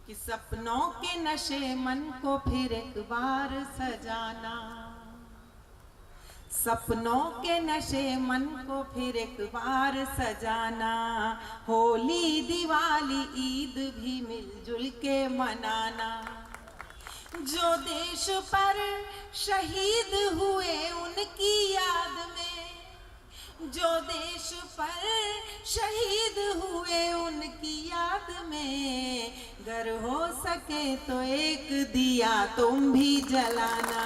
कि सपनों के नशे मन को फिर एक बार सजाना, सपनों के नशे मन को फिर एक बार सजाना, होली दिवाली ईद भी मिलजुल के मनाना। जो देश पर शहीद हुए उनकी याद में, जो देश पर शहीद हुए उनकी याद में, अगर हो सके तो एक दिया तुम भी जलाना,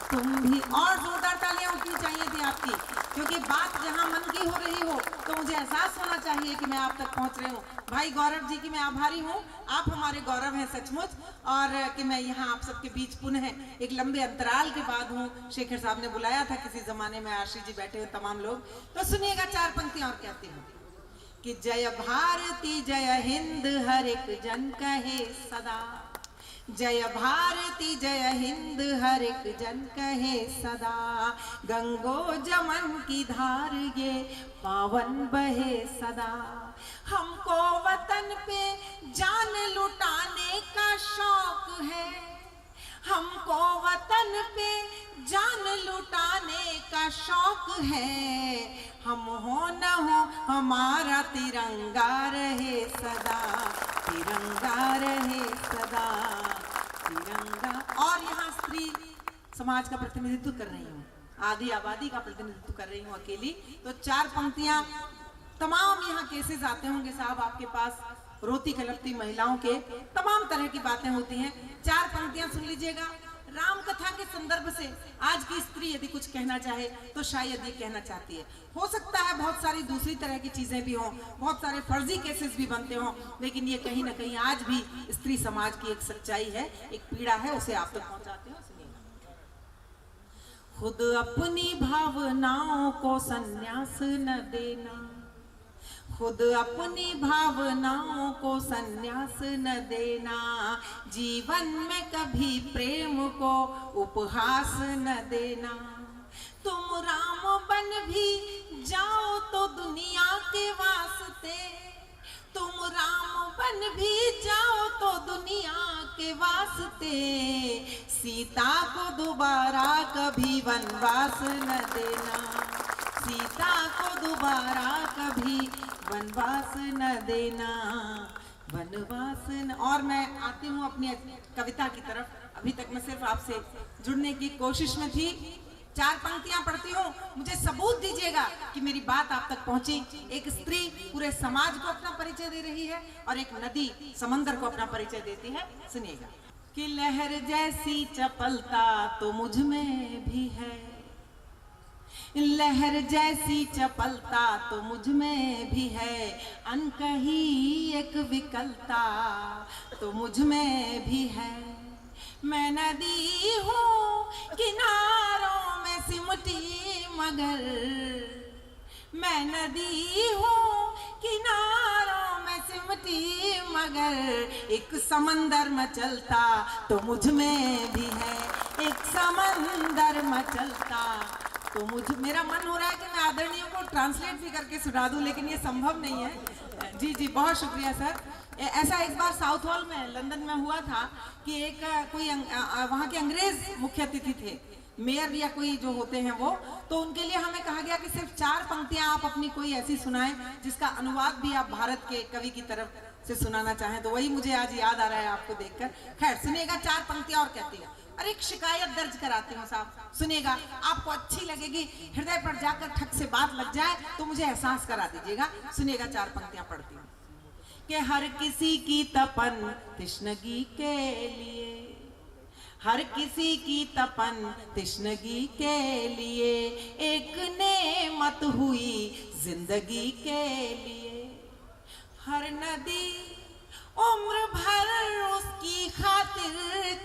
तुम भी। और जोरदार तालियां उठनी चाहिए थी आपकी, क्योंकि बात जहां मन की हो रही हो तो मुझे एहसास होना चाहिए कि मैं आप तक पहुंच रही हूँ। भाई गौरव जी की मैं आभारी हूँ, आप हमारे गौरव हैं सचमुच, और कि मैं यहाँ आप सबके बीच पुनः एक लंबे अंतराल के बाद हूँ। शेखर साहब ने बुलाया था किसी जमाने में, आशीष जी बैठे हुए तमाम लोग। तो सुनिएगा चार पंक्तियां और कहती हूँ कि जय भारती जय हिंद हर एक जन कहे सदा, जय भारती जय हिंद हर एक जन कहे सदा, गंगो जमन की धार ये पावन बहे सदा। हमको वतन पे जान लुटाने का शौक है, हमको वतन पे जान लुटाने का शौक है, हम हो न हो हमारा तिरंगा रहे सदा, तिरंगा रहे सदा, तिरंगा। और यहाँ स्त्री समाज का प्रतिनिधित्व कर रही हूँ, आधी आबादी का प्रतिनिधित्व कर रही हूँ अकेली। तो चार पंक्तियां, तमाम यहाँ केसेस आते होंगे साहब आपके पास, रोती कलपती महिलाओं के तमाम तरह की बातें होती हैं। चार पंक्तियां सुन लीजिएगा। राम कथा के संदर्भ से आज की स्त्री यदि कुछ कहना चाहे तो शायद ये कहना चाहती है। हो सकता है बहुत सारी दूसरी तरह की चीजें भी हों, बहुत सारे फर्जी केसेस भी बनते हों, लेकिन ये कहीं ना कहीं आज भी स्त्री समाज की एक सच्चाई है, एक पीड़ा है, उसे आप तक पहुंचाते हो। सुनिए। खुद अपनी भावनाओं को संन्यास न देना, खुद अपनी भावनाओं को संन्यास न देना, जीवन में कभी प्रेम को उपहास न देना। तुम राम बन भी जाओ तो दुनिया के वास्ते, तुम राम बन भी जाओ तो दुनिया के वास्ते, सीता को दोबारा कभी वनवास न देना, सीता को दोबारा कभी वनवास न देना, वनवास न। और मैं आती हूँ अपनी कविता की तरफ। अभी तक मैं सिर्फ आपसे जुड़ने की कोशिश में थी। चार पंक्तियां पढ़ती हूँ, मुझे सबूत दीजिएगा कि मेरी बात आप तक पहुंची। एक स्त्री पूरे समाज को अपना परिचय दे रही है और एक नदी समंदर को अपना परिचय देती है। सुनिएगा कि लहर जैसी चपलता तो मुझ में भी है, लहर जैसी चपलता तो मुझ में भी है, अनकही एक विकलता तो मुझ में भी है। मैं नदी हूँ किनारों में सिमटी मगर, मैं नदी हूँ किनारों में सिमटी मगर, एक समंदर मचलता तो मुझ में भी है, एक समंदर मचलता तो मेरा मन हो रहा है कि मैं आदरणीयों को ट्रांसलेट भी करके सुना दूं, लेकिन ये संभव नहीं है। जी जी, बहुत शुक्रिया सर। ऐसा एक बार साउथ हॉल में लंदन में हुआ था कि एक कोई वहाँ के अंग्रेज मुख्य अतिथि थे, मेयर या कोई जो होते हैं वो, तो उनके लिए हमें कहा गया कि सिर्फ चार पंक्तियां आप अपनी कोई ऐसी सुनाएं जिसका अनुवाद भी आप भारत के कवि की तरफ से सुनाना चाहें। तो वही मुझे आज याद आ रहा है आपको देखकर। खैर सुनिएगा, चार पंक्तियां और कहती है। और एक शिकायत दर्ज कराती हूँ साहब, सुनिएगा, आपको अच्छी लगेगी, हृदय पर जाकर ठक से बात लग जाए तो मुझे एहसास करा दीजिएगा। सुनिएगा, चार पंक्तियां पढ़ती हूँ कि हर किसी की तपन तिश्नगी के लिए, हर किसी की तपन तिश्नगी के लिए, एक नेमत हुई जिंदगी के लिए। हर नदी उम्र भर उसकी खातिर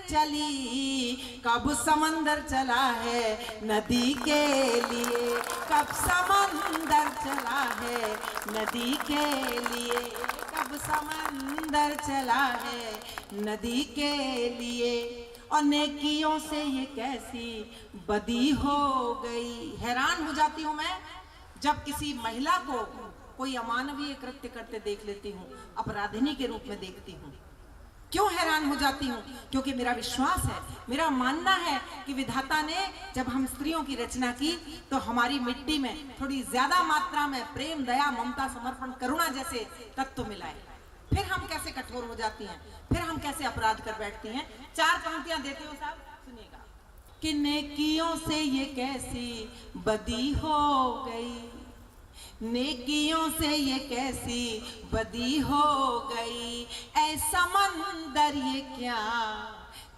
चली, कब समंदर चला है नदी के लिए, कब समंदर चला है नदी के लिए, कब समंदर चला है नदी के लिए। और नेकियों से ये कैसी बदी हो गई। हैरान हो जाती हूँ मैं जब किसी महिला को कोई अमानवीय कृत्य करते देख लेती हूँ, अपराधिनी के रूप में देखती हूँ। क्यों हैरान हो जाती हूँ? क्योंकि मेरा विश्वास है, मेरा मानना है कि विधाता ने जब हम स्त्रियों की रचना की तो हमारी मिट्टी में थोड़ी ज्यादा मात्रा में प्रेम, दया, ममता, समर्पण, करुणा जैसे तत्व मिलाए। फिर हम कैसे कठोर हो जाती हैं, फिर हम कैसे अपराध कर बैठती हैं। 4 पंक्तियां देती हूँ साहब, सुनिएगा। कि नेकियों से ये कैसी बदी हो गई, नेकियों से ये कैसी बदी हो गई, ऐसा समंदर ये क्या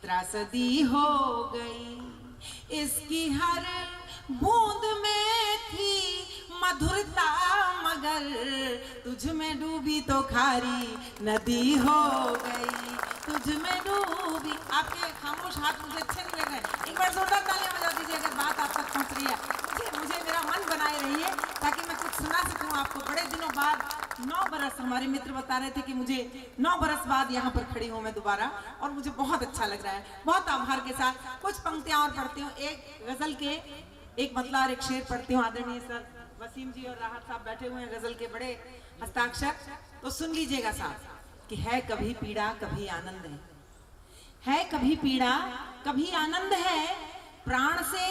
त्रासदी हो गई। इसकी हर बूंद में थी मधुरता, मगर तुझ में डूबी तो खारी नदी हो गई, तुझ में डूबी। आपके खामोश हाथ मुझे अच्छे नहीं लग रहे, एक बार जोरदार तालियां बजा दीजिए अगर बात आप तक पहुंच रही है। मुझे मेरा मन बनाए रहिए ताकि मैं कुछ सुना सकूं आपको। बड़े दिनों बाद 9 बरस, हमारे मित्र बता रहे थे कि मुझे 9 बरस बाद यहाँ पर खड़ी हूँ मैं दोबारा, और मुझे बहुत अच्छा लग रहा है। बहुत आभार के साथ कुछ पंक्तियां और पढ़ती हूँ। एक गजल के एक मतलब और एक शेर पढ़ती हूँ। आदरणीय सर वसीम जी और राहत साहब बैठे हुए हैं, गजल के बड़े हस्ताक्षर, तो सुन लीजिएगा साहब। कि है कभी पीड़ा कभी आनंद है कभी पीड़ा कभी आनंद है, प्राण से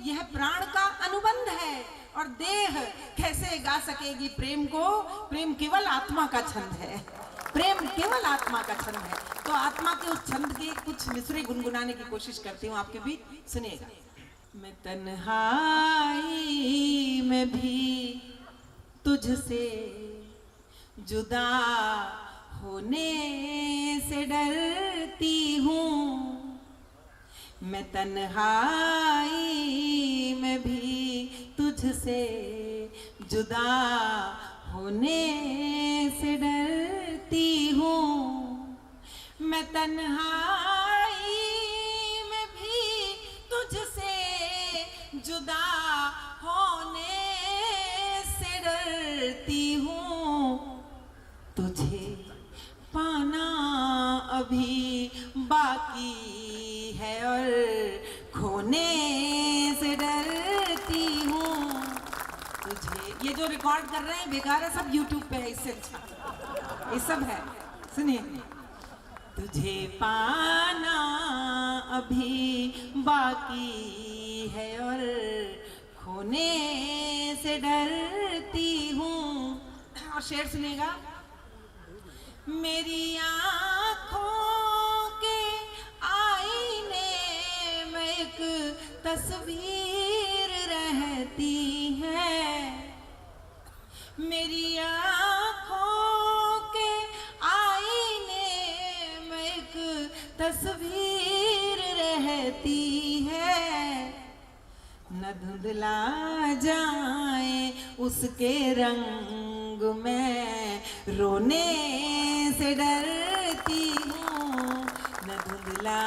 यह प्राण का अनुबंध है, और देह कैसे गा सकेगी प्रेम को, प्रेम केवल आत्मा का छंद है, प्रेम केवल आत्मा का छंद है। तो आत्मा के उस छंद के कुछ मिसरे गुनगुनाने की कोशिश करती हूँ आपके बीच, सुनिएगा। मैं तन्हाई में भी तुझसे जुदा होने से डरती हूँ, मैं तन्हाई में भी तुझसे जुदा होने से डरती हूँ, मैं तन्हाई में भी तुझसे जुदा होने से डरती हूँ, तुझे पाना अभी बाकी है और खोने से डरती हूँ तुझे। ये जो रिकॉर्ड कर रहे हैं बेकार है, सब YouTube पे है, इससे अच्छा ये सब है। सुनिए। तुझे पाना अभी बाकी है और खोने से डरती हूँ। और शेर सुनिएगा। मेरी आँखों के आईने में एक तस्वीर रहती है, मेरी आँखों के आईने में एक तस्वीर रहती है, न धुंधला जाए उसके रंग में रोने से डरती हूँ, न धुंधला